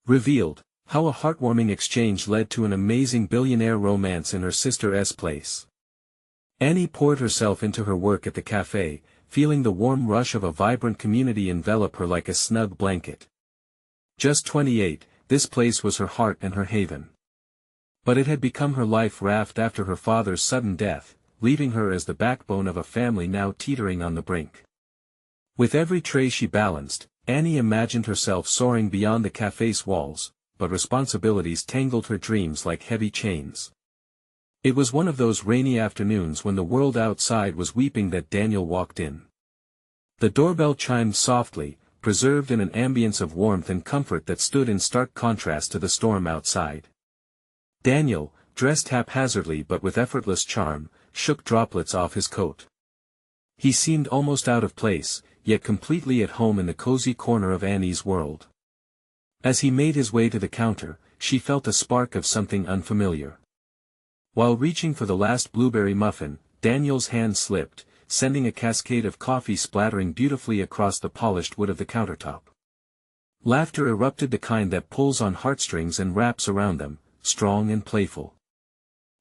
Revealed, how a heartwarming exchange led to an amazing billionaire romance in her sister's place. Annie poured herself into her work at the café, feeling the warm rush of a vibrant community envelop her like a snug blanket. Just 28, this place was her heart and her haven. But it had become her life raft after her father's sudden death, leaving her as the backbone of a family now teetering on the brink. With every tray she balanced, Annie imagined herself soaring beyond the café's walls, but responsibilities tangled her dreams like heavy chains. It was one of those rainy afternoons when the world outside was weeping that Daniel walked in. The doorbell chimed softly, preserved in an ambience of warmth and comfort that stood in stark contrast to the storm outside. Daniel, dressed haphazardly but with effortless charm, shook droplets off his coat. He seemed almost out of place, yet completely at home in the cozy corner of Annie's world. As he made his way to the counter, she felt a spark of something unfamiliar. While reaching for the last blueberry muffin, Daniel's hand slipped, sending a cascade of coffee splattering beautifully across the polished wood of the countertop. Laughter erupted, the kind that pulls on heartstrings and wraps around them, strong and playful.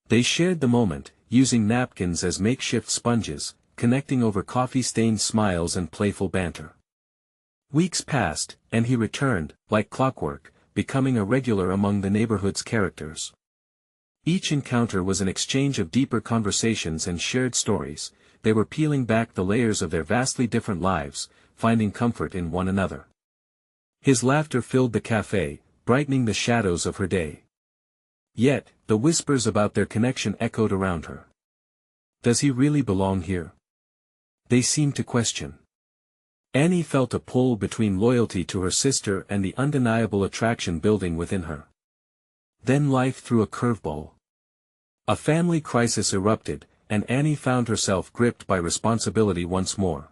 They shared the moment, using napkins as makeshift sponges, connecting over coffee-stained smiles and playful banter. Weeks passed, and he returned, like clockwork, becoming a regular among the neighborhood's characters. Each encounter was an exchange of deeper conversations and shared stories. They were peeling back the layers of their vastly different lives, finding comfort in one another. His laughter filled the café, brightening the shadows of her day. Yet, the whispers about their connection echoed around her. Does he really belong here? They seemed to question. Annie felt a pull between loyalty to her sister and the undeniable attraction building within her. Then life threw a curveball. A family crisis erupted, and Annie found herself gripped by responsibility once more.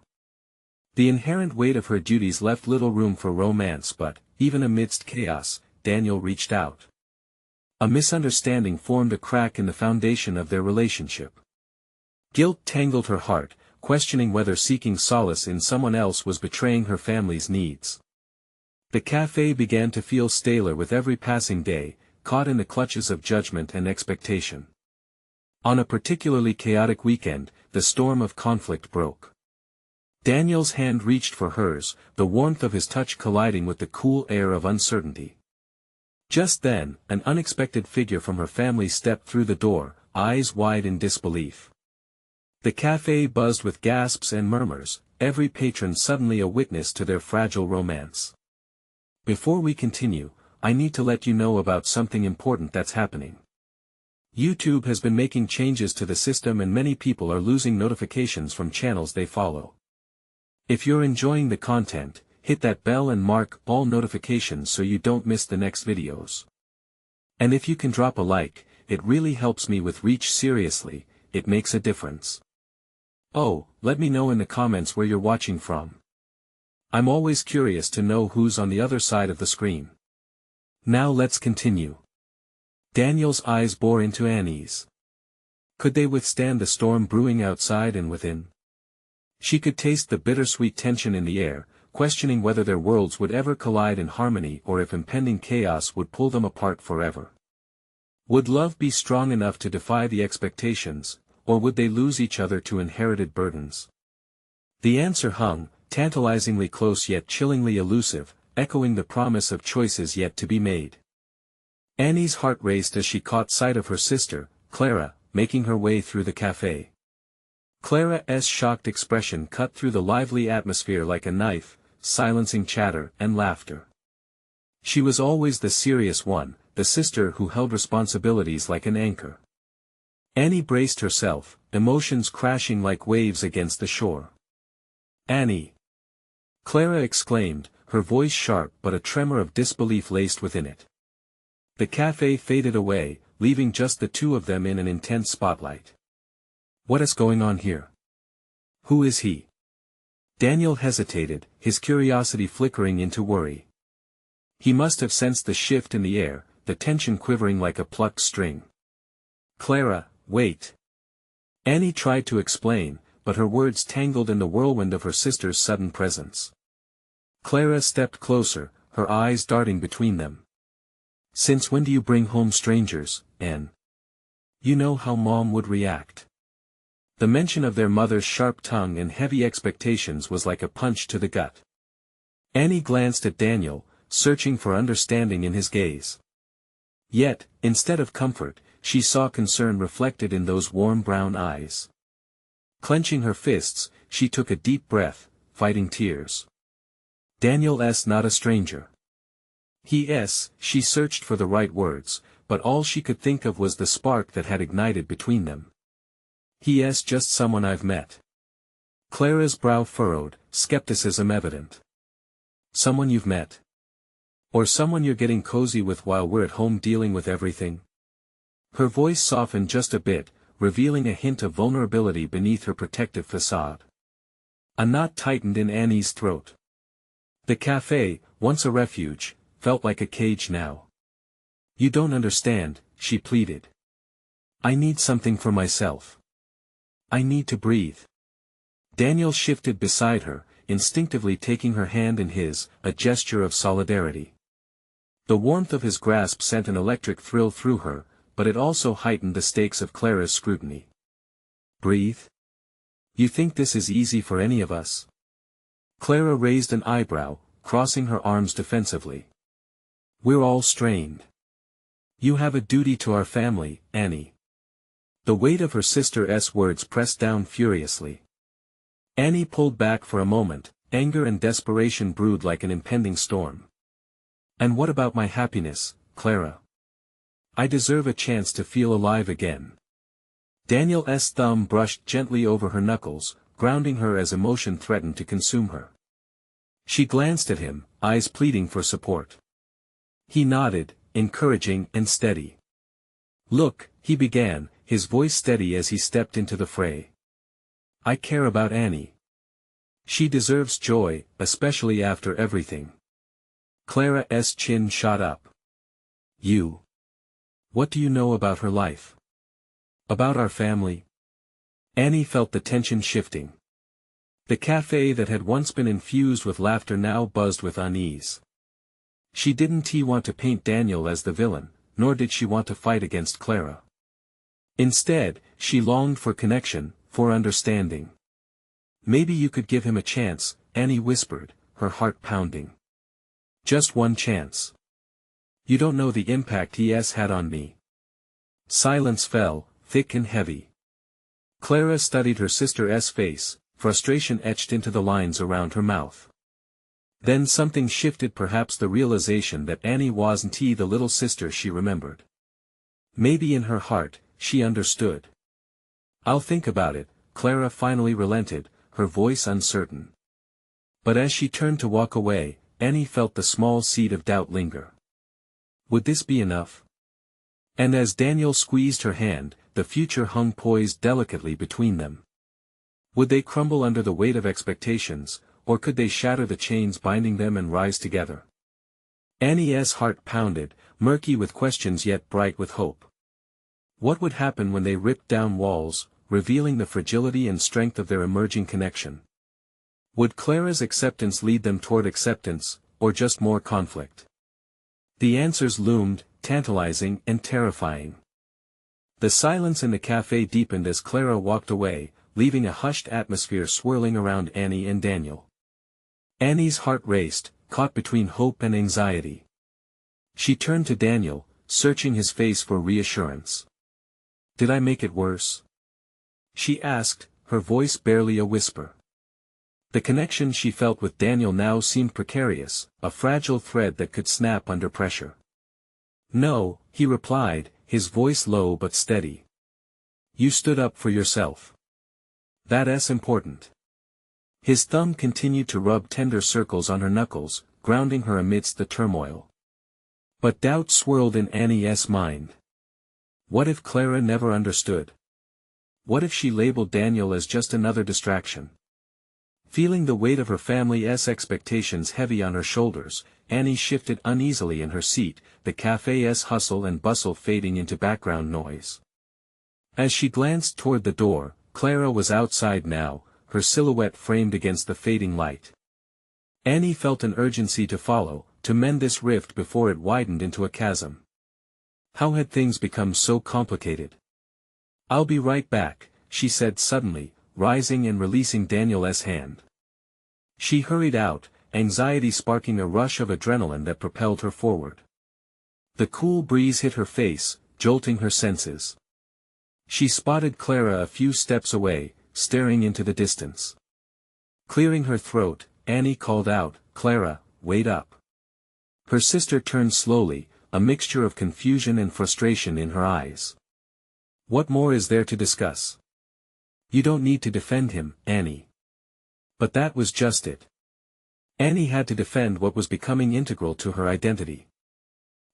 The inherent weight of her duties left little room for romance, but, even amidst chaos, Daniel reached out. A misunderstanding formed a crack in the foundation of their relationship. Guilt tangled her heart, questioning whether seeking solace in someone else was betraying her family's needs. The café began to feel staler with every passing day, caught in the clutches of judgment and expectation. On a particularly chaotic weekend, the storm of conflict broke. Daniel's hand reached for hers, the warmth of his touch colliding with the cool air of uncertainty. Just then, an unexpected figure from her family stepped through the door, eyes wide in disbelief. The café buzzed with gasps and murmurs, every patron suddenly a witness to their fragile romance. Before we continue, I need to let you know about something important that's happening. YouTube has been making changes to the system and many people are losing notifications from channels they follow. If you're enjoying the content, hit that bell and mark all notifications so you don't miss the next videos. And if you can drop a like, it really helps me with reach. Seriously, it makes a difference. Oh, let me know in the comments where you're watching from. I'm always curious to know who's on the other side of the screen. Now let's continue. Daniel's eyes bore into Annie's. Could they withstand the storm brewing outside and within? She could taste the bittersweet tension in the air, questioning whether their worlds would ever collide in harmony or if impending chaos would pull them apart forever. Would love be strong enough to defy the expectations, or would they lose each other to inherited burdens? The answer hung, tantalizingly close yet chillingly elusive, echoing the promise of choices yet to be made. Annie's heart raced as she caught sight of her sister, Clara, making her way through the café. Clara's shocked expression cut through the lively atmosphere like a knife, silencing chatter and laughter. She was always the serious one, the sister who held responsibilities like an anchor. Annie braced herself, emotions crashing like waves against the shore. "Annie!" Clara exclaimed, her voice sharp but a tremor of disbelief laced within it. The café faded away, leaving just the two of them in an intense spotlight. What is going on here? Who is he? Daniel hesitated, his curiosity flickering into worry. He must have sensed the shift in the air, the tension quivering like a plucked string. Clara, wait. Annie tried to explain, but her words tangled in the whirlwind of her sister's sudden presence. Clara stepped closer, her eyes darting between them. Since when do you bring home strangers, Anne? You know how Mom would react. The mention of their mother's sharp tongue and heavy expectations was like a punch to the gut. Annie glanced at Daniel, searching for understanding in his gaze. Yet, instead of comfort, she saw concern reflected in those warm brown eyes. Clenching her fists, she took a deep breath, fighting tears. Daniel's not a stranger. She searched for the right words, but all she could think of was the spark that had ignited between them. He's just someone I've met. Clara's brow furrowed, skepticism evident. Someone you've met? Or someone you're getting cozy with while we're at home dealing with everything? Her voice softened just a bit, revealing a hint of vulnerability beneath her protective facade. A knot tightened in Annie's throat. The café, once a refuge, felt like a cage now. You don't understand, she pleaded. I need something for myself. I need to breathe. Daniel shifted beside her, instinctively taking her hand in his, a gesture of solidarity. The warmth of his grasp sent an electric thrill through her, but it also heightened the stakes of Clara's scrutiny. Breathe? You think this is easy for any of us? Clara raised an eyebrow, crossing her arms defensively. We're all strained. You have a duty to our family, Annie. The weight of her sister's words pressed down furiously. Annie pulled back for a moment, anger and desperation brewed like an impending storm. And what about my happiness, Clara? I deserve a chance to feel alive again. Daniel's thumb brushed gently over her knuckles, grounding her as emotion threatened to consume her. She glanced at him, eyes pleading for support. He nodded, encouraging and steady. Look, he began, his voice steady as he stepped into the fray. I care about Annie. She deserves joy, especially after everything. Clara's chin shot up. You. What do you know about her life? About our family? Annie felt the tension shifting. The café that had once been infused with laughter now buzzed with unease. She didn't want to paint Daniel as the villain, nor did she want to fight against Clara. Instead, she longed for connection, for understanding. Maybe you could give him a chance, Annie whispered, her heart pounding. Just one chance. You don't know the impact he has had on me. Silence fell, thick and heavy. Clara studied her sister's face, frustration etched into the lines around her mouth. Then something shifted, perhaps the realization that Annie wasn't the little sister she remembered. Maybe in her heart, she understood. I'll think about it, Clara finally relented, her voice uncertain. But as she turned to walk away, Annie felt the small seed of doubt linger. Would this be enough? And as Daniel squeezed her hand, the future hung poised delicately between them. Would they crumble under the weight of expectations, or could they shatter the chains binding them and rise together? Annie's heart pounded, murky with questions yet bright with hope. What would happen when they ripped down walls, revealing the fragility and strength of their emerging connection? Would Clara's acceptance lead them toward acceptance, or just more conflict? The answers loomed, tantalizing and terrifying. The silence in the café deepened as Clara walked away, leaving a hushed atmosphere swirling around Annie and Daniel. Annie's heart raced, caught between hope and anxiety. She turned to Daniel, searching his face for reassurance. Did I make it worse? She asked, her voice barely a whisper. The connection she felt with Daniel now seemed precarious, a fragile thread that could snap under pressure. No, he replied, his voice low but steady. You stood up for yourself. That's important. His thumb continued to rub tender circles on her knuckles, grounding her amidst the turmoil. But doubt swirled in Annie's mind. What if Clara never understood? What if she labeled Daniel as just another distraction? Feeling the weight of her family's expectations heavy on her shoulders, Annie shifted uneasily in her seat, the café's hustle and bustle fading into background noise. As she glanced toward the door, Clara was outside now, her silhouette framed against the fading light. Annie felt an urgency to follow, to mend this rift before it widened into a chasm. How had things become so complicated? "I'll be right back," she said suddenly, rising and releasing Daniel's hand. She hurried out, anxiety sparking a rush of adrenaline that propelled her forward. The cool breeze hit her face, jolting her senses. She spotted Clara a few steps away, staring into the distance. Clearing her throat, Annie called out, "Clara, wait up." Her sister turned slowly, a mixture of confusion and frustration in her eyes. "What more is there to discuss? You don't need to defend him, Annie." But that was just it. Annie had to defend what was becoming integral to her identity.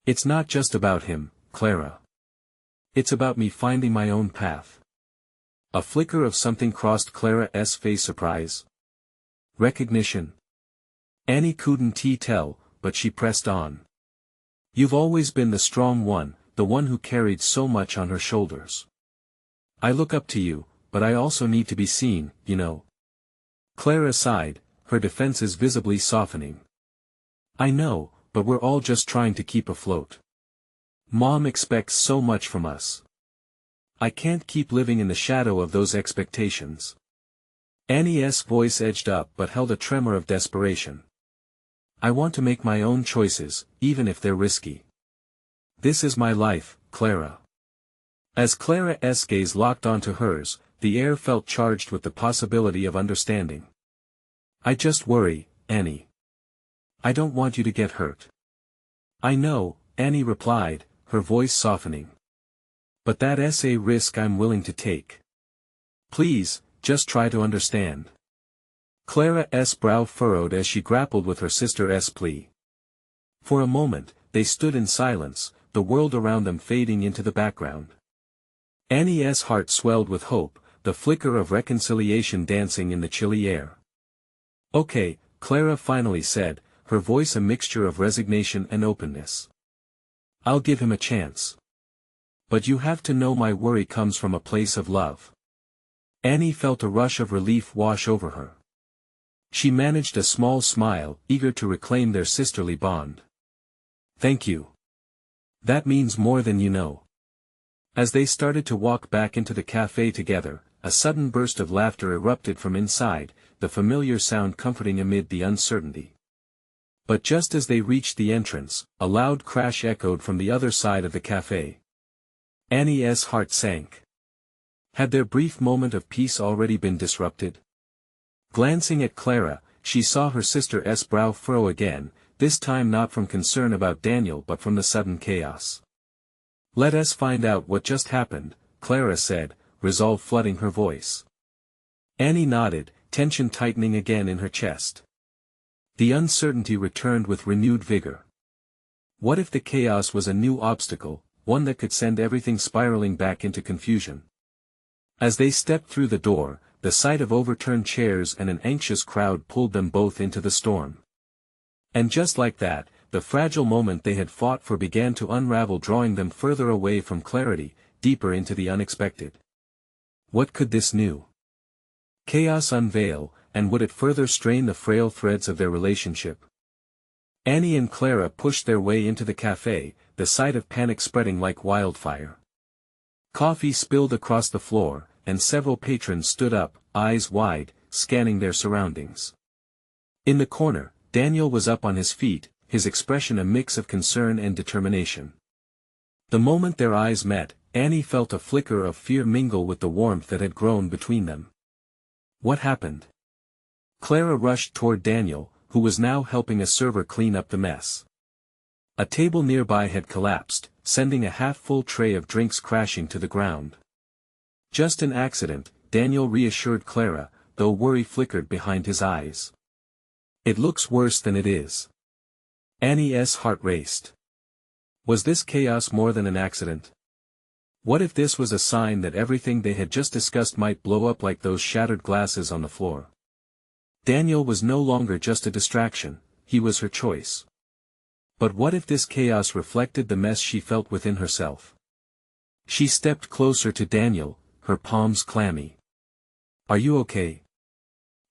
"It's not just about him, Clara. It's about me finding my own path." A flicker of something crossed Clara's face. Surprise? Recognition? Annie couldn't tell, but she pressed on. "You've always been the strong one, the one who carried so much on her shoulders. I look up to you, but I also need to be seen, you know." Clara sighed, her defenses visibly softening. "I know, but we're all just trying to keep afloat. Mom expects so much from us. I can't keep living in the shadow of those expectations." Annie's voice edged up but held a tremor of desperation. "I want to make my own choices, even if they're risky. This is my life, Clara." As Clara's gaze locked onto hers, the air felt charged with the possibility of understanding. "I just worry, Annie. I don't want you to get hurt." "I know," Annie replied, her voice softening. "But that's a risk I'm willing to take. Please, just try to understand." Clara's brow furrowed as she grappled with her sister's plea. For a moment, they stood in silence, the world around them fading into the background. Annie's heart swelled with hope, the flicker of reconciliation dancing in the chilly air. "Okay," Clara finally said, her voice a mixture of resignation and openness. "I'll give him a chance. But you have to know my worry comes from a place of love." Annie felt a rush of relief wash over her. She managed a small smile, eager to reclaim their sisterly bond. "Thank you. That means more than you know." As they started to walk back into the café together, a sudden burst of laughter erupted from inside, the familiar sound comforting amid the uncertainty. But just as they reached the entrance, a loud crash echoed from the other side of the café. Annie's heart sank. Had their brief moment of peace already been disrupted? Glancing at Clara, she saw her sister's brow furrow again, this time not from concern about Daniel but from the sudden chaos. "Let us find out what just happened," Clara said, resolve flooding her voice. Annie nodded, tension tightening again in her chest. The uncertainty returned with renewed vigor. What if the chaos was a new obstacle, one that could send everything spiraling back into confusion? As they stepped through the door, the sight of overturned chairs and an anxious crowd pulled them both into the storm. And just like that, the fragile moment they had fought for began to unravel, drawing them further away from clarity, deeper into the unexpected. What could this new chaos unveil, and would it further strain the frail threads of their relationship? Annie and Clara pushed their way into the café, the sight of panic spreading like wildfire. Coffee spilled across the floor, and several patrons stood up, eyes wide, scanning their surroundings. In the corner, Daniel was up on his feet, his expression a mix of concern and determination. The moment their eyes met, Annie felt a flicker of fear mingle with the warmth that had grown between them. What happened? Clara rushed toward Daniel, who was now helping a server clean up the mess. A table nearby had collapsed, sending a half-full tray of drinks crashing to the ground. "Just an accident," Daniel reassured Clara, though worry flickered behind his eyes. "It looks worse than it is." Annie's heart raced. Was this chaos more than an accident? What if this was a sign that everything they had just discussed might blow up like those shattered glasses on the floor? Daniel was no longer just a distraction, he was her choice. But what if this chaos reflected the mess she felt within herself? She stepped closer to Daniel, her palms clammy. "Are you okay?"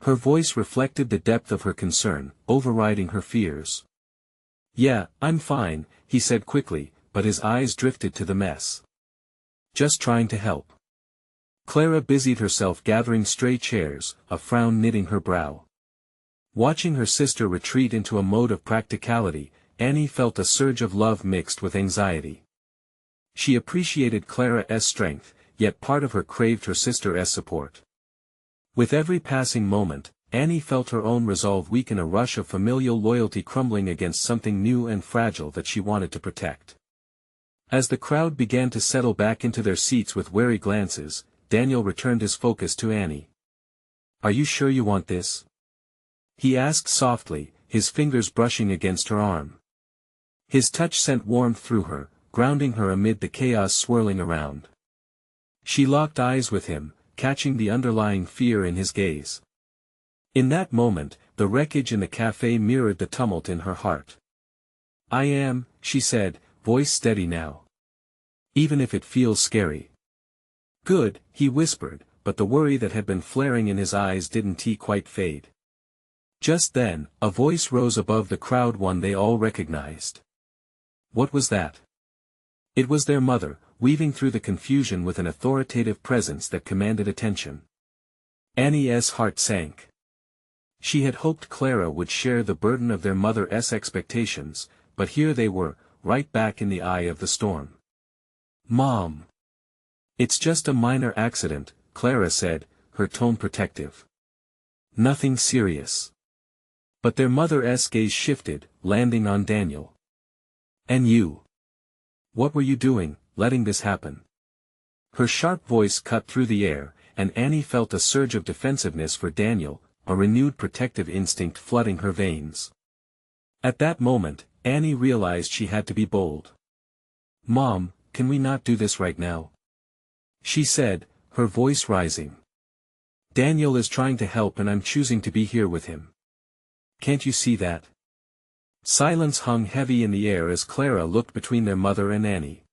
Her voice reflected the depth of her concern, overriding her fears. Yeah, I'm fine, he said quickly, but his eyes drifted to the mess. Just trying to help. Clara busied herself gathering stray chairs, a frown knitting her brow. Watching her sister retreat into a mode of practicality, Annie felt a surge of love mixed with anxiety. She appreciated Clara's strength, yet part of her craved her sister's support. With every passing moment, Annie felt her own resolve weaken, a rush of familial loyalty crumbling against something new and fragile that she wanted to protect. As the crowd began to settle back into their seats with wary glances, Daniel returned his focus to Annie. "Are you sure you want this?" he asked softly, his fingers brushing against her arm. His touch sent warmth through her, grounding her amid the chaos swirling around. She locked eyes with him, catching the underlying fear in his gaze. In that moment, the wreckage in the café mirrored the tumult in her heart. "I am," she said, voice steady now. "Even if it feels scary." "Good," he whispered, but the worry that had been flaring in his eyes didn't quite fade. Just then, a voice rose above the crowd, one they all recognized. What was that? It was their mother, weaving through the confusion with an authoritative presence that commanded attention. Annie's heart sank. She had hoped Clara would share the burden of their mother's expectations, but here they were, right back in the eye of the storm. "Mom. It's just a minor accident," Clara said, her tone protective. "Nothing serious." But their mother's gaze shifted, landing on Daniel. "And you? What were you doing, letting this happen?" Her sharp voice cut through the air, and Annie felt a surge of defensiveness for Daniel, a renewed protective instinct flooding her veins. At that moment, Annie realized she had to be bold. "Mom, can we not do this right now?" she said, her voice rising. "Daniel is trying to help and I'm choosing to be here with him. Can't you see that?" Silence hung heavy in the air as Clara looked between their mother and Annie.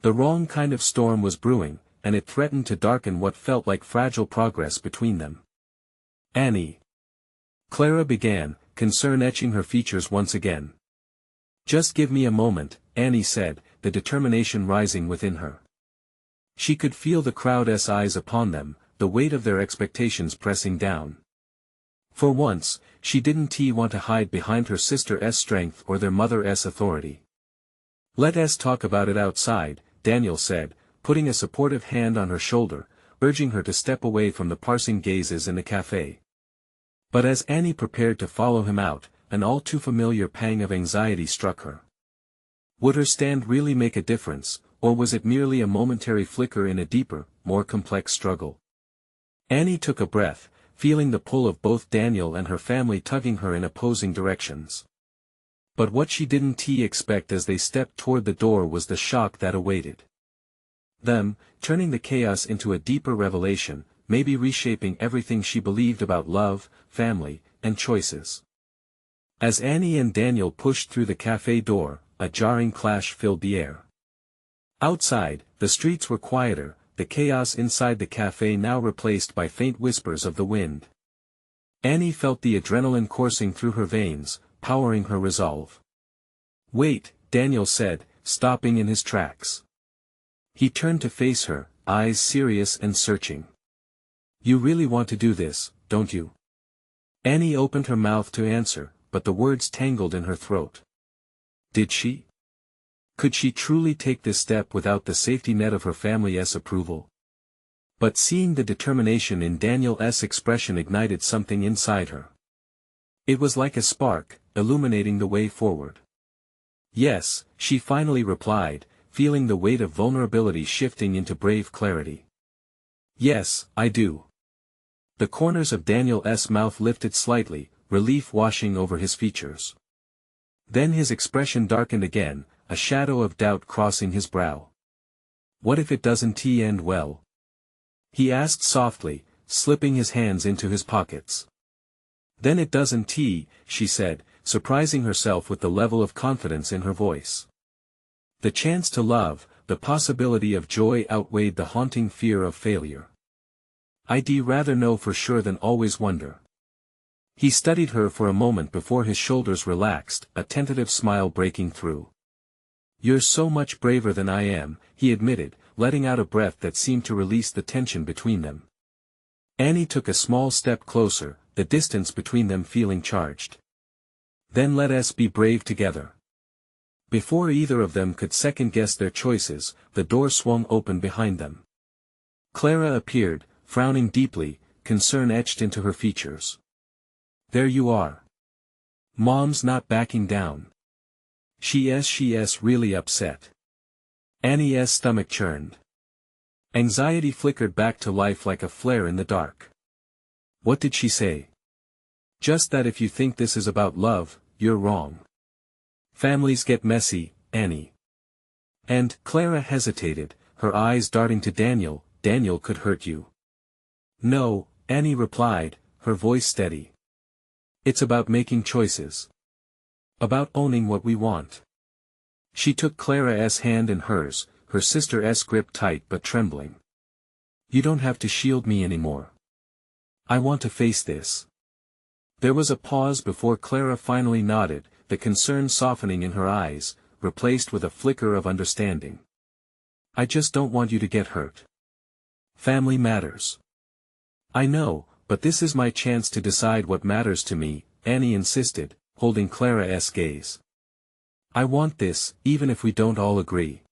The wrong kind of storm was brewing, and it threatened to darken what felt like fragile progress between them. "Annie." Clara began, concern etching her features once again. "Just give me a moment," Annie said, the determination rising within her. She could feel the crowd's eyes upon them, the weight of their expectations pressing down. For once, she didn't want to hide behind her sister's strength or their mother's authority. "Let us talk about it outside," Daniel said, putting a supportive hand on her shoulder, urging her to step away from the parsing gazes in the café. But as Annie prepared to follow him out, an all too familiar pang of anxiety struck her. Would her stand really make a difference, or was it merely a momentary flicker in a deeper, more complex struggle? Annie took a breath, feeling the pull of both Daniel and her family tugging her in opposing directions. But what she didn't expect as they stepped toward the door was the shock that awaited them, turning the chaos into a deeper revelation, maybe reshaping everything she believed about love, family, and choices. As Annie and Daniel pushed through the café door, a jarring clash filled the air. Outside, the streets were quieter, the chaos inside the café now replaced by faint whispers of the wind. Annie felt the adrenaline coursing through her veins, powering her resolve. "Wait," Daniel said, stopping in his tracks. He turned to face her, eyes serious and searching. "You really want to do this, don't you?" Annie opened her mouth to answer, but the words tangled in her throat. Did she? Could she truly take this step without the safety net of her family's approval? But seeing the determination in Daniel's expression ignited something inside her. It was like a spark, illuminating the way forward. "Yes," she finally replied, feeling the weight of vulnerability shifting into brave clarity. "Yes, I do." The corners of Daniel's mouth lifted slightly, relief washing over his features. Then his expression darkened again, a shadow of doubt crossing his brow. "What if it doesn't end well?" he asked softly, slipping his hands into his pockets. "Then it doesn't," she said, surprising herself with the level of confidence in her voice. The chance to love, the possibility of joy outweighed the haunting fear of failure. "I'd rather know for sure than always wonder." He studied her for a moment before his shoulders relaxed, a tentative smile breaking through. "You're so much braver than I am," he admitted, letting out a breath that seemed to release the tension between them. Annie took a small step closer, the distance between them feeling charged. "Then let us be brave together." Before either of them could second-guess their choices, the door swung open behind them. Clara appeared, frowning deeply, concern etched into her features. "There you are. Mom's not backing down. She's really upset." Annie's stomach churned. Anxiety flickered back to life like a flare in the dark. "What did she say?" "Just that if you think this is about love, you're wrong. Families get messy, Annie." And Clara hesitated, her eyes darting to Daniel. "Daniel could hurt you." "No," Annie replied, her voice steady. "It's about making choices. About owning what we want." She took Clara's hand in hers, her sister's grip tight but trembling. "You don't have to shield me anymore. I want to face this." There was a pause before Clara finally nodded, the concern softening in her eyes, replaced with a flicker of understanding. "I just don't want you to get hurt. Family matters." "I know, but this is my chance to decide what matters to me," Annie insisted, holding Clara's gaze. "I want this, even if we don't all agree."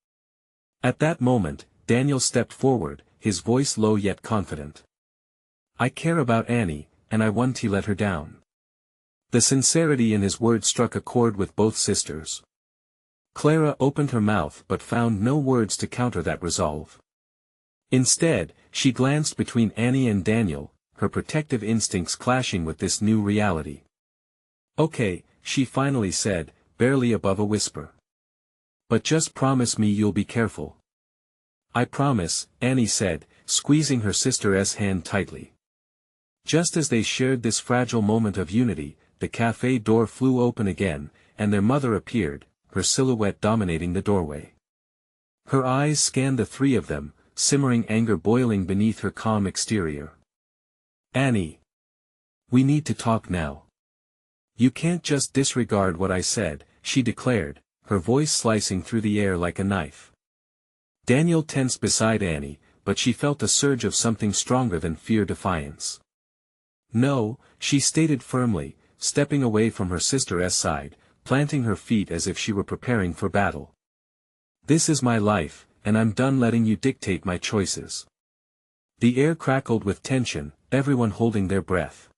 At that moment, Daniel stepped forward, his voice low yet confident. "I care about Annie, and I won't let her down." The sincerity in his words struck a chord with both sisters. Clara opened her mouth but found no words to counter that resolve. Instead, she glanced between Annie and Daniel, her protective instincts clashing with this new reality. "Okay," she finally said, barely above a whisper. "But just promise me you'll be careful." "I promise," Annie said, squeezing her sister's hand tightly. Just as they shared this fragile moment of unity, the café door flew open again, and their mother appeared, her silhouette dominating the doorway. Her eyes scanned the three of them, simmering anger boiling beneath her calm exterior. "Annie. We need to talk now. You can't just disregard what I said," she declared, her voice slicing through the air like a knife. Daniel tensed beside Annie, but she felt a surge of something stronger than fear, defiance. "No," she stated firmly, stepping away from her sister's side, planting her feet as if she were preparing for battle. "This is my life, and I'm done letting you dictate my choices." The air crackled with tension, everyone holding their breath.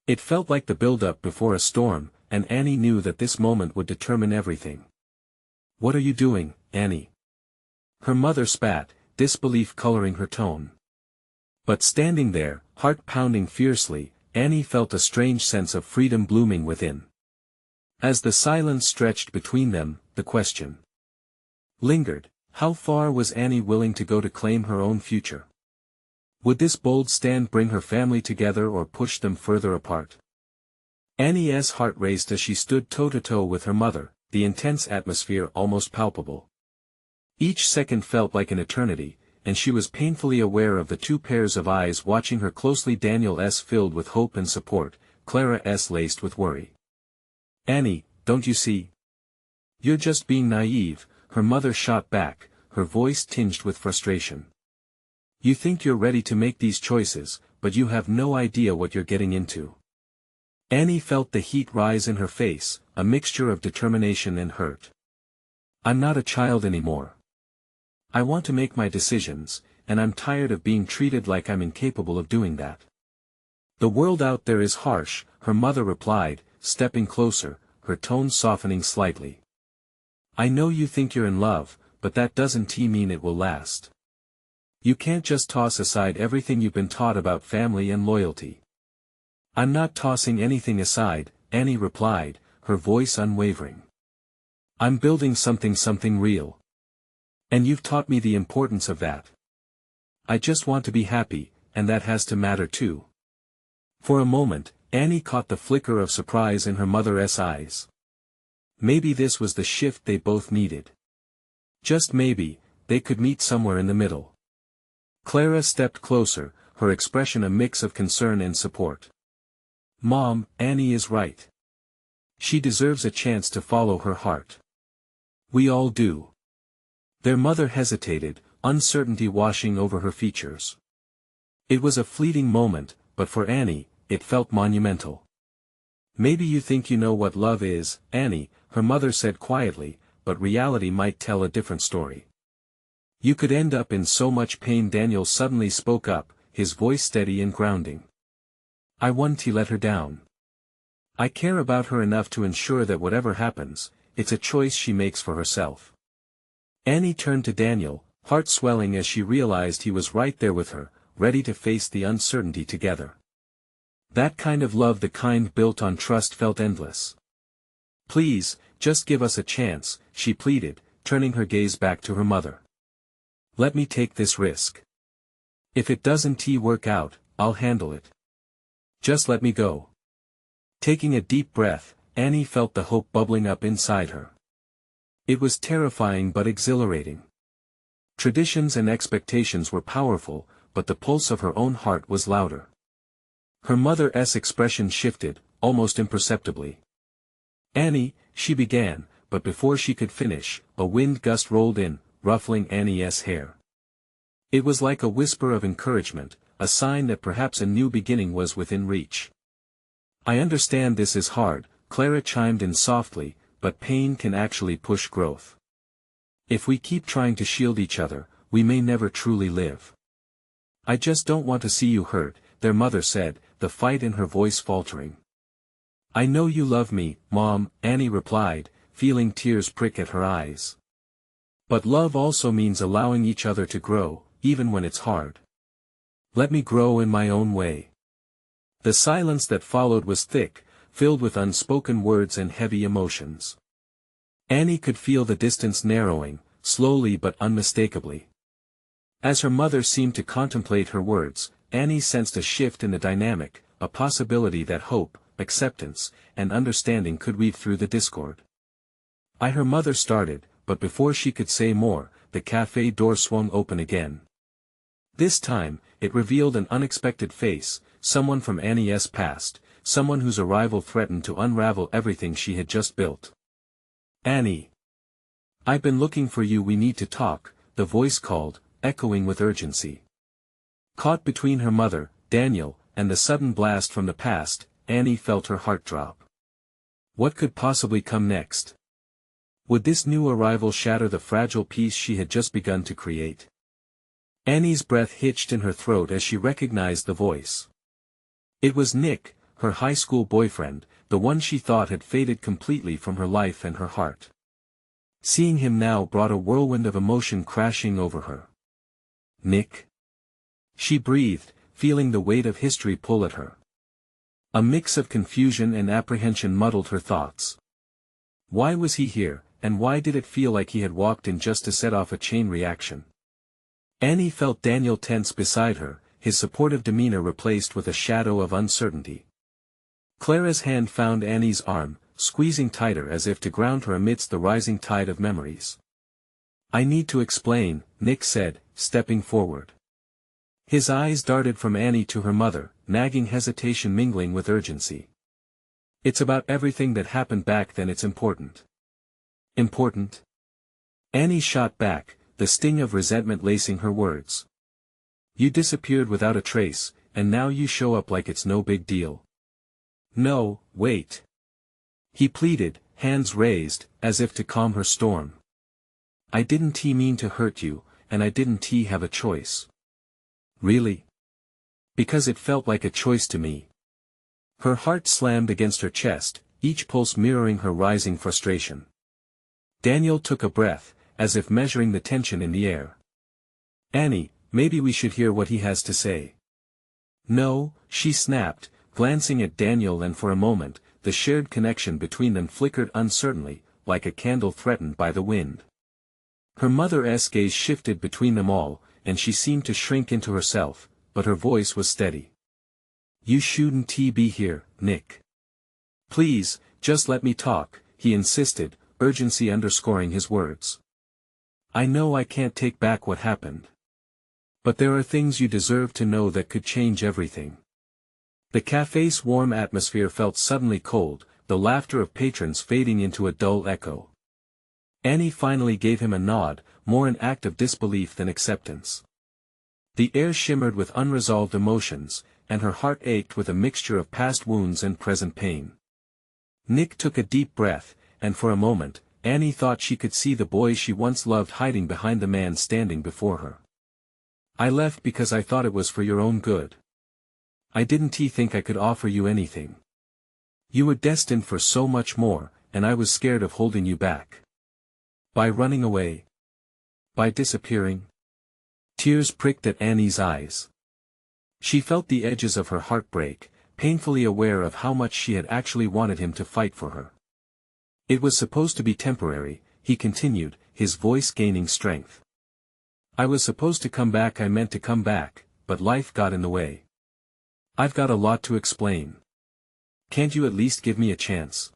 It felt like the build-up before a storm, and Annie knew that this moment would determine everything. "What are you doing, Annie?" Her mother spat, disbelief coloring her tone. But standing there, heart pounding fiercely, Annie felt a strange sense of freedom blooming within. As the silence stretched between them, the question lingered: how far was Annie willing to go to claim her own future? Would this bold stand bring her family together or push them further apart? Annie's heart raced as she stood toe-to-toe with her mother, the intense atmosphere almost palpable. Each second felt like an eternity, and she was painfully aware of the two pairs of eyes watching her closely, Daniel's filled with hope and support, Clara's laced with worry. "Annie, don't you see? You're just being naive," her mother shot back, her voice tinged with frustration. "You think you're ready to make these choices, but you have no idea what you're getting into." Annie felt the heat rise in her face, a mixture of determination and hurt. "I'm not a child anymore. I want to make my decisions, and I'm tired of being treated like I'm incapable of doing that." "The world out there is harsh," her mother replied, stepping closer, her tone softening slightly. "I know you think you're in love, but that doesn't mean it will last. You can't just toss aside everything you've been taught about family and loyalty." "I'm not tossing anything aside," Annie replied, her voice unwavering. "I'm building something real. And you've taught me the importance of that. I just want to be happy, and that has to matter too." For a moment, Annie caught the flicker of surprise in her mother's eyes. Maybe this was the shift they both needed. Just maybe, they could meet somewhere in the middle. Clara stepped closer, her expression a mix of concern and support. Mom, Annie is right. She deserves a chance to follow her heart. We all do. Their mother hesitated, uncertainty washing over her features. It was a fleeting moment, but for Annie, it felt monumental. Maybe you think you know what love is, Annie, her mother said quietly, but reality might tell a different story. You could end up in so much pain. Daniel suddenly spoke up, his voice steady and grounding. I won't let her down. I care about her enough to ensure that whatever happens, it's a choice she makes for herself. Annie turned to Daniel, heart swelling as she realized he was right there with her, ready to face the uncertainty together. That kind of love, the kind built on trust, felt endless. Please, just give us a chance, she pleaded, turning her gaze back to her mother. Let me take this risk. If it doesn't work out, I'll handle it. Just let me go. Taking a deep breath, Annie felt the hope bubbling up inside her. It was terrifying but exhilarating. Traditions and expectations were powerful, but the pulse of her own heart was louder. Her mother's expression shifted, almost imperceptibly. Annie, she began, but before she could finish, a wind gust rolled in, ruffling Annie's hair. It was like a whisper of encouragement, a sign that perhaps a new beginning was within reach. I understand this is hard, Clara chimed in softly, but pain can actually push growth. If we keep trying to shield each other, we may never truly live. I just don't want to see you hurt, their mother said, the fight in her voice faltering. I know you love me, Mom, Annie replied, feeling tears prick at her eyes. But love also means allowing each other to grow, even when it's hard. Let me grow in my own way. The silence that followed was thick, filled with unspoken words and heavy emotions. Annie could feel the distance narrowing, slowly but unmistakably. As her mother seemed to contemplate her words, Annie sensed a shift in the dynamic, a possibility that hope, acceptance, and understanding could weave through the discord. Her mother started, but before she could say more, the café door swung open again. This time, it revealed an unexpected face, someone from Annie's past, someone whose arrival threatened to unravel everything she had just built. Annie. I've been looking for you. We need to talk, the voice called, echoing with urgency. Caught between her mother, Daniel, and the sudden blast from the past, Annie felt her heart drop. What could possibly come next? Would this new arrival shatter the fragile peace she had just begun to create? Annie's breath hitched in her throat as she recognized the voice. It was Nick, her high school boyfriend, the one she thought had faded completely from her life and her heart. Seeing him now brought a whirlwind of emotion crashing over her. Nick? She breathed, feeling the weight of history pull at her. A mix of confusion and apprehension muddled her thoughts. Why was he here, and why did it feel like he had walked in just to set off a chain reaction? Annie felt Daniel tense beside her, his supportive demeanor replaced with a shadow of uncertainty. Clara's hand found Annie's arm, squeezing tighter as if to ground her amidst the rising tide of memories. I need to explain, Nick said, stepping forward. His eyes darted from Annie to her mother, nagging hesitation mingling with urgency. It's about everything that happened back then. It's important. Important? Annie shot back, the sting of resentment lacing her words. You disappeared without a trace, and now you show up like it's no big deal. No, wait. He pleaded, hands raised, as if to calm her storm. I didn't mean to hurt you, and I didn't have a choice. Really? Because it felt like a choice to me. Her heart slammed against her chest, each pulse mirroring her rising frustration. Daniel took a breath, as if measuring the tension in the air. Annie, maybe we should hear what he has to say. No, she snapped, glancing at Daniel, and for a moment, the shared connection between them flickered uncertainly, like a candle threatened by the wind. Her mother's gaze shifted between them all, and she seemed to shrink into herself, but her voice was steady. You shouldn't be here, Nick. Please, just let me talk, he insisted, urgency underscoring his words. I know I can't take back what happened. But there are things you deserve to know that could change everything. The cafe's warm atmosphere felt suddenly cold, the laughter of patrons fading into a dull echo. Annie finally gave him a nod, more an act of disbelief than acceptance. The air shimmered with unresolved emotions, and her heart ached with a mixture of past wounds and present pain. Nick took a deep breath, and for a moment, Annie thought she could see the boy she once loved hiding behind the man standing before her. "I left because I thought it was for your own good. I didn't think I could offer you anything. You were destined for so much more, and I was scared of holding you back. By running away. By disappearing." Tears pricked at Annie's eyes. She felt the edges of her heart break, painfully aware of how much she had actually wanted him to fight for her. "It was supposed to be temporary," he continued, his voice gaining strength. "I was supposed to come back, I meant to come back, but life got in the way. I've got a lot to explain. Can't you at least give me a chance?"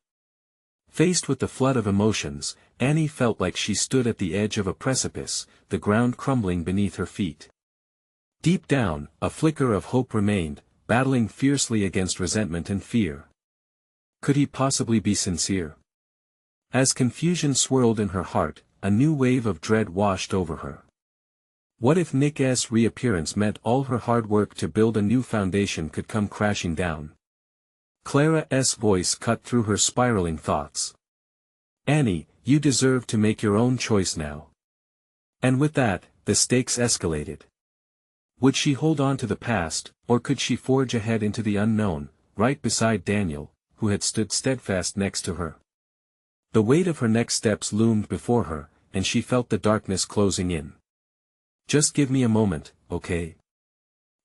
Faced with the flood of emotions, Annie felt like she stood at the edge of a precipice, the ground crumbling beneath her feet. Deep down, a flicker of hope remained, battling fiercely against resentment and fear. Could he possibly be sincere? As confusion swirled in her heart, a new wave of dread washed over her. What if Nick's reappearance meant all her hard work to build a new foundation could come crashing down? Clara's voice cut through her spiraling thoughts. "Annie, you deserve to make your own choice now." And with that, the stakes escalated. Would she hold on to the past, or could she forge ahead into the unknown, right beside Daniel, who had stood steadfast next to her? The weight of her next steps loomed before her, and she felt the darkness closing in. "Just give me a moment, okay?"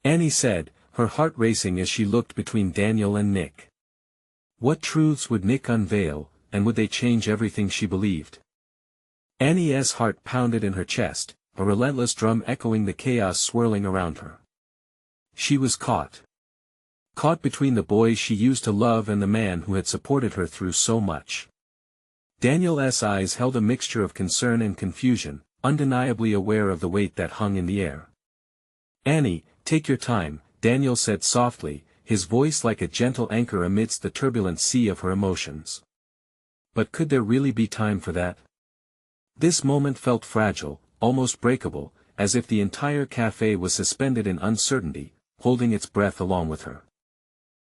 Annie said, her heart racing as she looked between Daniel and Nick. What truths would Nick unveil, and would they change everything she believed? Annie's heart pounded in her chest, a relentless drum echoing the chaos swirling around her. She was caught. Caught between the boy she used to love and the man who had supported her through so much. Daniel's eyes held a mixture of concern and confusion, undeniably aware of the weight that hung in the air. "Annie, take your time," Daniel said softly, his voice like a gentle anchor amidst the turbulent sea of her emotions. But could there really be time for that? This moment felt fragile, almost breakable, as if the entire café was suspended in uncertainty, holding its breath along with her.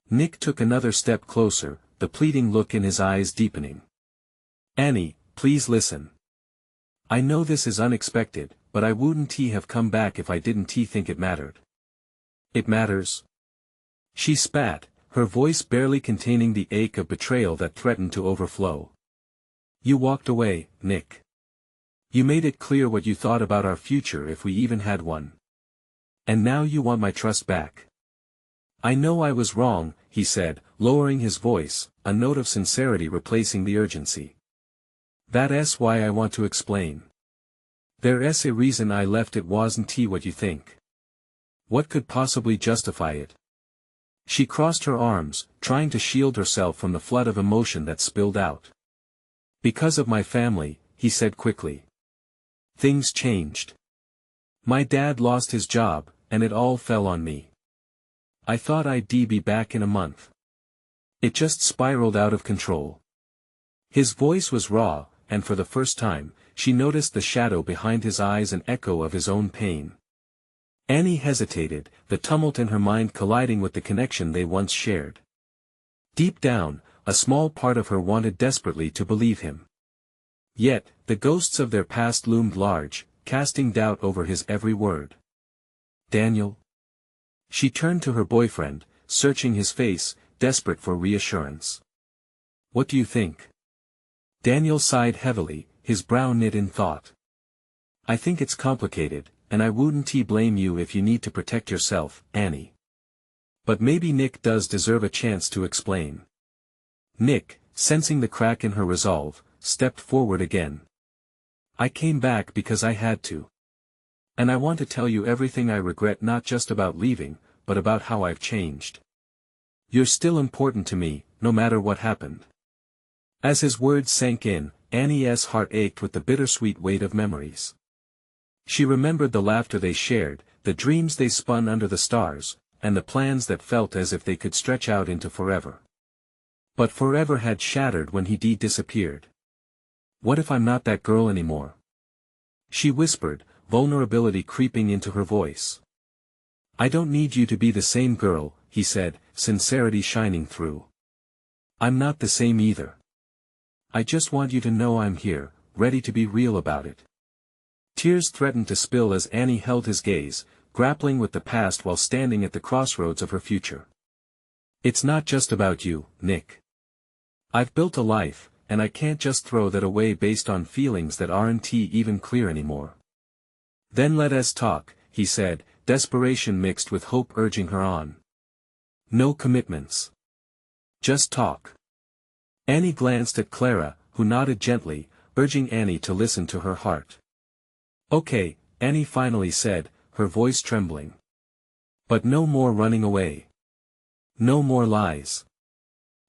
Nick took another step closer, the pleading look in his eyes deepening. "Annie, please listen. I know this is unexpected, but I wouldn't have come back if I didn't think it mattered." "It matters?" She spat, her voice barely containing the ache of betrayal that threatened to overflow. "You walked away, Nick. You made it clear what you thought about our future if we even had one. And now you want my trust back." "I know I was wrong," he said, lowering his voice, a note of sincerity replacing the urgency. "That's why I want to explain. There's a reason I left. It wasn't what you think. What could possibly justify it?" She crossed her arms, trying to shield herself from the flood of emotion that spilled out. "Because of my family," he said quickly. "Things changed. My dad lost his job, and it all fell on me. I thought I'd be back in a month. It just spiraled out of control." His voice was raw, and for the first time, she noticed the shadow behind his eyes, an echo of his own pain. Annie hesitated, the tumult in her mind colliding with the connection they once shared. Deep down, a small part of her wanted desperately to believe him. Yet, the ghosts of their past loomed large, casting doubt over his every word. "Daniel?" She turned to her boyfriend, searching his face, desperate for reassurance. "What do you think?" Daniel sighed heavily, his brow knit in thought. "I think it's complicated, and I wouldn't blame you if you need to protect yourself, Annie. But maybe Nick does deserve a chance to explain." Nick, sensing the crack in her resolve, stepped forward again. "I came back because I had to. And I want to tell you everything I regret, not just about leaving, but about how I've changed. You're still important to me, no matter what happened." As his words sank in, Annie's heart ached with the bittersweet weight of memories. She remembered the laughter they shared, the dreams they spun under the stars, and the plans that felt as if they could stretch out into forever. But forever had shattered when he disappeared. What if I'm not that girl anymore? She whispered, vulnerability creeping into her voice. I don't need you to be the same girl, he said, sincerity shining through. I'm not the same either. I just want you to know I'm here, ready to be real about it. Tears threatened to spill as Annie held his gaze, grappling with the past while standing at the crossroads of her future. It's not just about you, Nick. I've built a life, and I can't just throw that away based on feelings that aren't even clear anymore. Then let us talk, he said, desperation mixed with hope urging her on. No commitments. Just talk. Annie glanced at Clara, who nodded gently, urging Annie to listen to her heart. Okay, Annie finally said, her voice trembling. But no more running away. No more lies.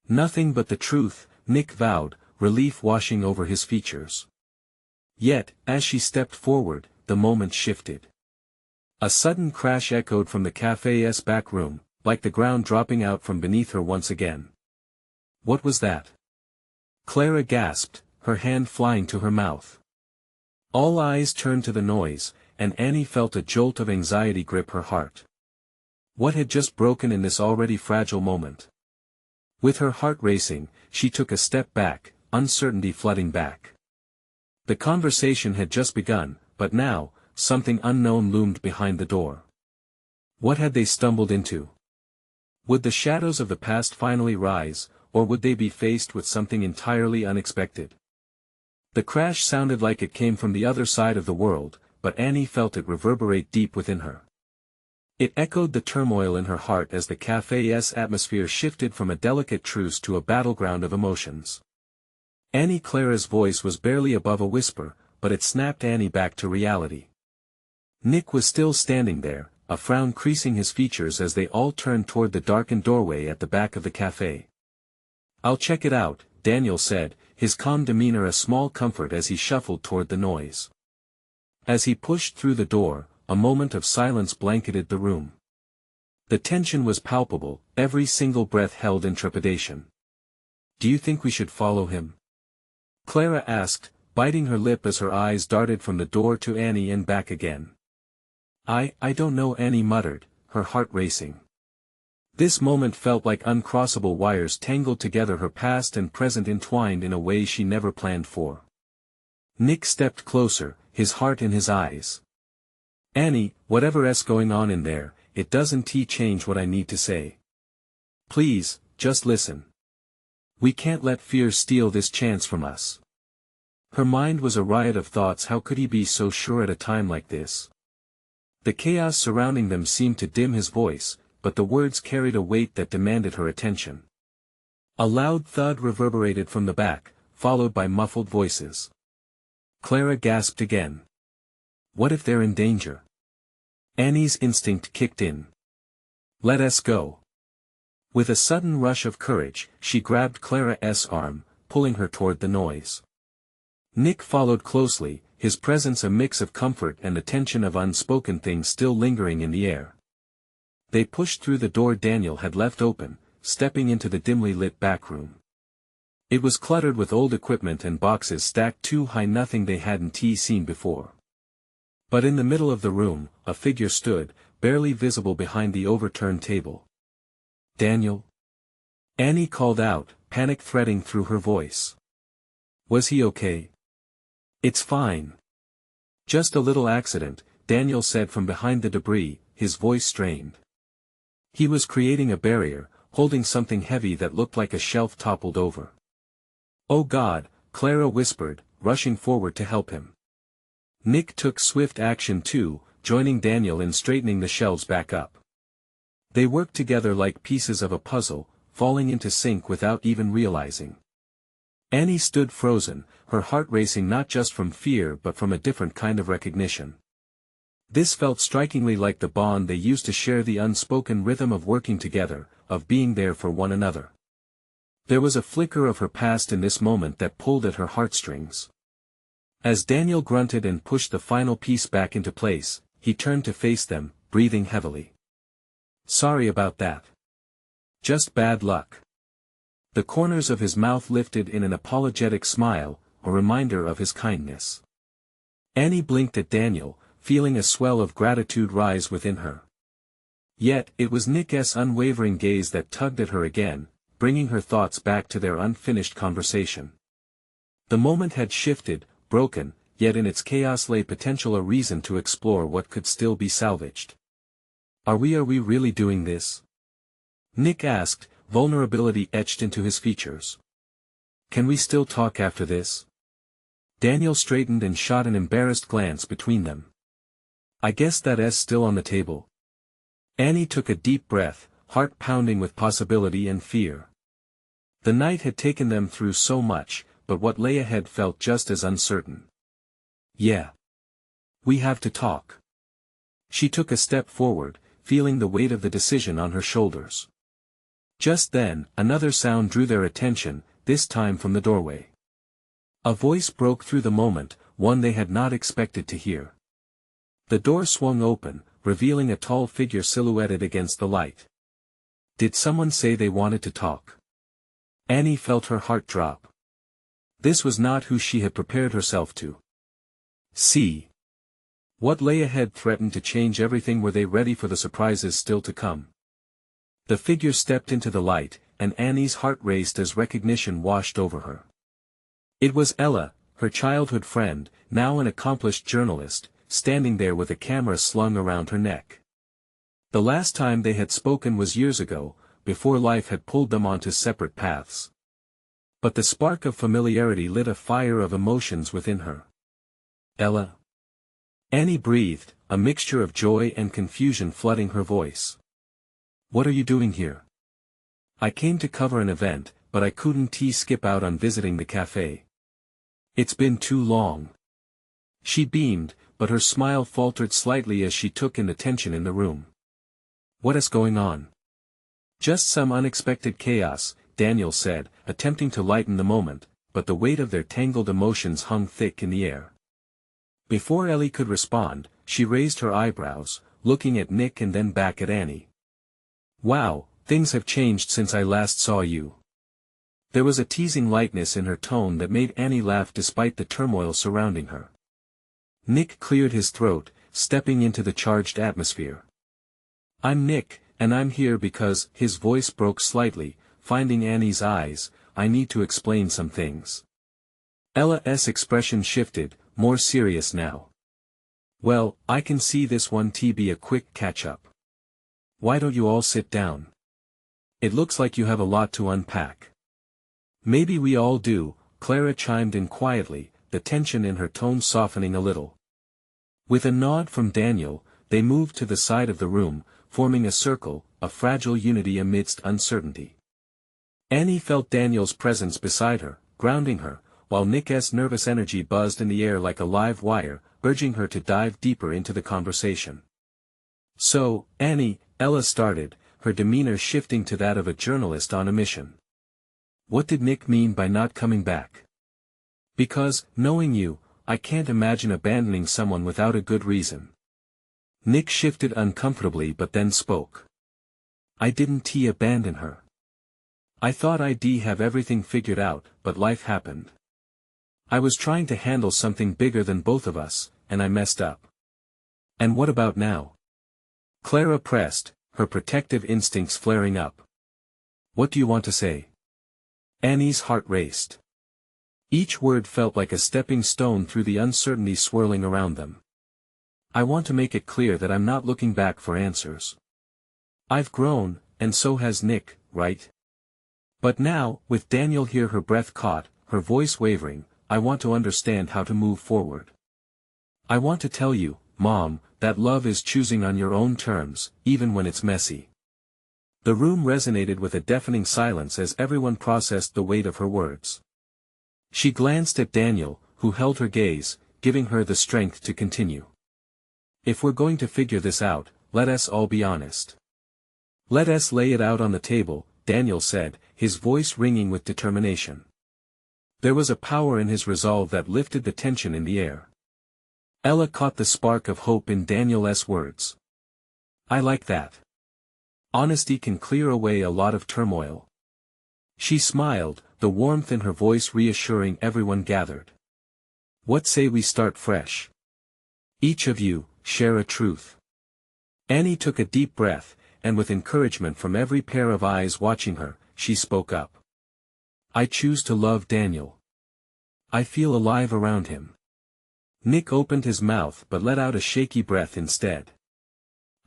Nothing but the truth, Nick vowed, relief washing over his features. Yet, as she stepped forward, the moment shifted. A sudden crash echoed from the café's back room, like the ground dropping out from beneath her once again. What was that? Clara gasped, her hand flying to her mouth. All eyes turned to the noise, and Annie felt a jolt of anxiety grip her heart. What had just broken in this already fragile moment? With her heart racing, she took a step back, uncertainty flooding back. The conversation had just begun, but now, something unknown loomed behind the door. What had they stumbled into? Would the shadows of the past finally rise, or would they be faced with something entirely unexpected? The crash sounded like it came from the other side of the world, but Annie felt it reverberate deep within her. It echoed the turmoil in her heart as the café's atmosphere shifted from a delicate truce to a battleground of emotions. Clara's voice was barely above a whisper, but it snapped Annie back to reality. Nick was still standing there, a frown creasing his features as they all turned toward the darkened doorway at the back of the café. I'll check it out, Daniel said, his calm demeanor a small comfort as he shuffled toward the noise. As he pushed through the door, a moment of silence blanketed the room. The tension was palpable, every single breath held in trepidation. Do you think we should follow him? Clara asked, biting her lip as her eyes darted from the door to Annie and back again. I don't know, Annie muttered, her heart racing. This moment felt like uncrossable wires tangled together, her past and present entwined in a way she never planned for. Nick stepped closer, his heart in his eyes. Annie, whatever's going on in there, it doesn't change what I need to say. Please, just listen. We can't let fear steal this chance from us. Her mind was a riot of thoughts. How could he be so sure at a time like this? The chaos surrounding them seemed to dim his voice, but the words carried a weight that demanded her attention. A loud thud reverberated from the back, followed by muffled voices. Clara gasped again. What if they're in danger? Annie's instinct kicked in. Let us go. With a sudden rush of courage, she grabbed Clara's arm, pulling her toward the noise. Nick followed closely, his presence a mix of comfort and the tension of unspoken things still lingering in the air. They pushed through the door Daniel had left open, stepping into the dimly lit back room. It was cluttered with old equipment and boxes stacked too high, nothing they hadn't seen before. But in the middle of the room, a figure stood, barely visible behind the overturned table. Daniel? Annie called out, panic threading through her voice. Was he okay? It's fine. Just a little accident, Daniel said from behind the debris, his voice strained. He was creating a barrier, holding something heavy that looked like a shelf toppled over. Oh God, Clara whispered, rushing forward to help him. Nick took swift action too, joining Daniel in straightening the shelves back up. They worked together like pieces of a puzzle, falling into sync without even realizing. Annie stood frozen, her heart racing not just from fear but from a different kind of recognition. This felt strikingly like the bond they used to share, the unspoken rhythm of working together, of being there for one another. There was a flicker of her past in this moment that pulled at her heartstrings. As Daniel grunted and pushed the final piece back into place, he turned to face them, breathing heavily. Sorry about that. Just bad luck. The corners of his mouth lifted in an apologetic smile, a reminder of his kindness. Annie blinked at Daniel, feeling a swell of gratitude rise within her. Yet, it was Nick's unwavering gaze that tugged at her again, bringing her thoughts back to their unfinished conversation. The moment had shifted, broken, yet in its chaos lay potential, a reason to explore what could still be salvaged. Are we really doing this? Nick asked, vulnerability etched into his features. Can we still talk after this? Daniel straightened and shot an embarrassed glance between them. I guess that's still on the table. Annie took a deep breath, heart pounding with possibility and fear. The night had taken them through so much, but what lay ahead felt just as uncertain. Yeah. We have to talk. She took a step forward, feeling the weight of the decision on her shoulders. Just then, another sound drew their attention, this time from the doorway. A voice broke through the moment, one they had not expected to hear. The door swung open, revealing a tall figure silhouetted against the light. Did someone say they wanted to talk? Annie felt her heart drop. This was not who she had prepared herself to see. What lay ahead threatened to change everything. Were they ready for the surprises still to come? The figure stepped into the light, and Annie's heart raced as recognition washed over her. It was Ella, her childhood friend, now an accomplished journalist, standing there with a camera slung around her neck. The last time they had spoken was years ago, before life had pulled them onto separate paths. But the spark of familiarity lit a fire of emotions within her. Ella? Annie breathed, a mixture of joy and confusion flooding her voice. What are you doing here? I came to cover an event, but I couldn't skip out on visiting the café. It's been too long. She beamed, but her smile faltered slightly as she took in the tension in the room. What is going on? Just some unexpected chaos, Daniel said, attempting to lighten the moment, but the weight of their tangled emotions hung thick in the air. Before Ellie could respond, she raised her eyebrows, looking at Nick and then back at Annie. Wow, things have changed since I last saw you. There was a teasing lightness in her tone that made Annie laugh despite the turmoil surrounding her. Nick cleared his throat, stepping into the charged atmosphere. I'm Nick, and I'm here because, his voice broke slightly, finding Annie's eyes, I need to explain some things. Ella's expression shifted, more serious now. Well, I can see this one be a quick catch-up. Why don't you all sit down? It looks like you have a lot to unpack. Maybe we all do, Clara chimed in quietly, the tension in her tone softening a little. With a nod from Daniel, they moved to the side of the room, forming a circle, a fragile unity amidst uncertainty. Annie felt Daniel's presence beside her, grounding her, while Nick's nervous energy buzzed in the air like a live wire, urging her to dive deeper into the conversation. So, Annie, Ella started, her demeanor shifting to that of a journalist on a mission. What did Nick mean by not coming back? Because, knowing you, I can't imagine abandoning someone without a good reason. Nick shifted uncomfortably but then spoke. I didn't abandon her. I thought I'd have everything figured out, but life happened. I was trying to handle something bigger than both of us, and I messed up. And what about now? Clara pressed, her protective instincts flaring up. What do you want to say? Annie's heart raced. Each word felt like a stepping stone through the uncertainty swirling around them. I want to make it clear that I'm not looking back for answers. I've grown, and so has Nick, right? But now, with Daniel here, her breath caught, her voice wavering, I want to understand how to move forward. I want to tell you, Mom, that love is choosing on your own terms, even when it's messy. The room resonated with a deafening silence as everyone processed the weight of her words. She glanced at Daniel, who held her gaze, giving her the strength to continue. If we're going to figure this out, let us all be honest. Let us lay it out on the table, Daniel said, his voice ringing with determination. There was a power in his resolve that lifted the tension in the air. Ella caught the spark of hope in Daniel's words. I like that. Honesty can clear away a lot of turmoil. She smiled, the warmth in her voice reassuring everyone gathered. What say we start fresh? Each of you, share a truth. Annie took a deep breath, and with encouragement from every pair of eyes watching her, she spoke up. I choose to love Daniel. I feel alive around him. Nick opened his mouth but let out a shaky breath instead.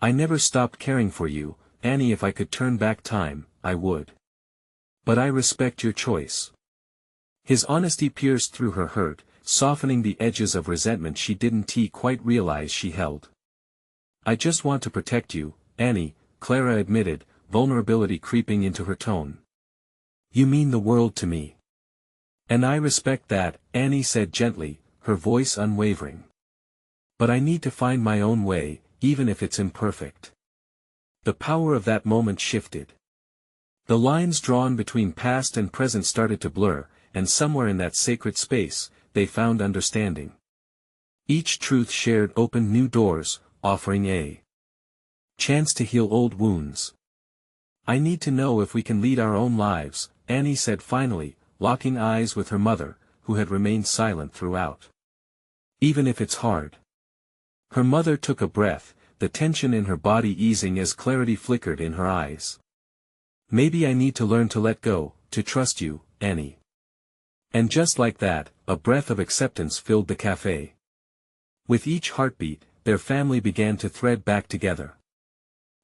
I never stopped caring for you, Annie. If I could turn back time, I would. But I respect your choice. His honesty pierced through her hurt, softening the edges of resentment she didn't quite realize she held. I just want to protect you, Annie, Clara admitted, vulnerability creeping into her tone. You mean the world to me. And I respect that, Annie said gently, her voice unwavering. But I need to find my own way, even if it's imperfect. The power of that moment shifted. The lines drawn between past and present started to blur, and somewhere in that sacred space, they found understanding. Each truth shared opened new doors, offering a chance to heal old wounds. I need to know if we can lead our own lives, Annie said finally, locking eyes with her mother, who had remained silent throughout. Even if it's hard. Her mother took a breath, the tension in her body easing as clarity flickered in her eyes. Maybe I need to learn to let go, to trust you, Annie. And just like that, a breath of acceptance filled the café. With each heartbeat, their family began to thread back together.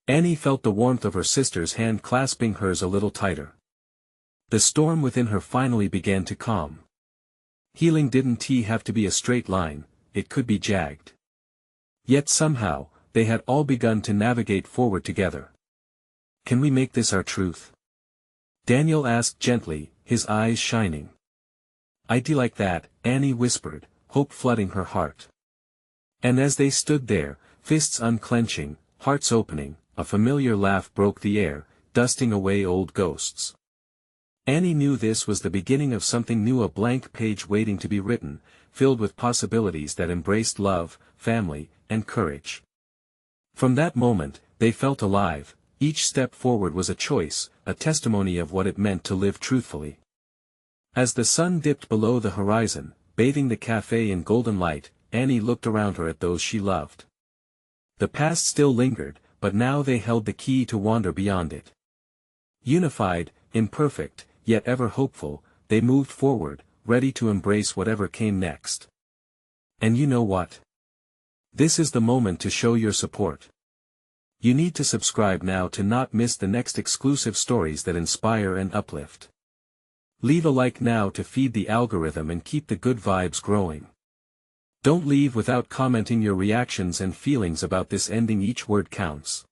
Annie felt the warmth of her sister's hand clasping hers a little tighter. The storm within her finally began to calm. Healing didn't have to be a straight line, it could be jagged. Yet somehow, they had all begun to navigate forward together. Can we make this our truth? Daniel asked gently, his eyes shining. I'd like that, Annie whispered, hope flooding her heart. And as they stood there, fists unclenching, hearts opening, a familiar laugh broke the air, dusting away old ghosts. Annie knew this was the beginning of something new, a blank page waiting to be written, filled with possibilities that embraced love, family, and courage. From that moment, they felt alive. Each step forward was a choice, a testimony of what it meant to live truthfully. As the sun dipped below the horizon, bathing the café in golden light, Annie looked around her at those she loved. The past still lingered, but now they held the key to wander beyond it. Unified, imperfect, yet ever hopeful, they moved forward, ready to embrace whatever came next. And you know what? This is the moment to show your support. You need to subscribe now to not miss the next exclusive stories that inspire and uplift. Leave a like now to feed the algorithm and keep the good vibes growing. Don't leave without commenting your reactions and feelings about this ending. Each word counts.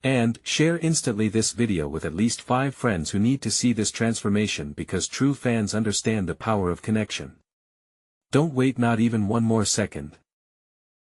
And share instantly this video with at least 5 friends who need to see this transformation, because true fans understand the power of connection. Don't wait not even one more second.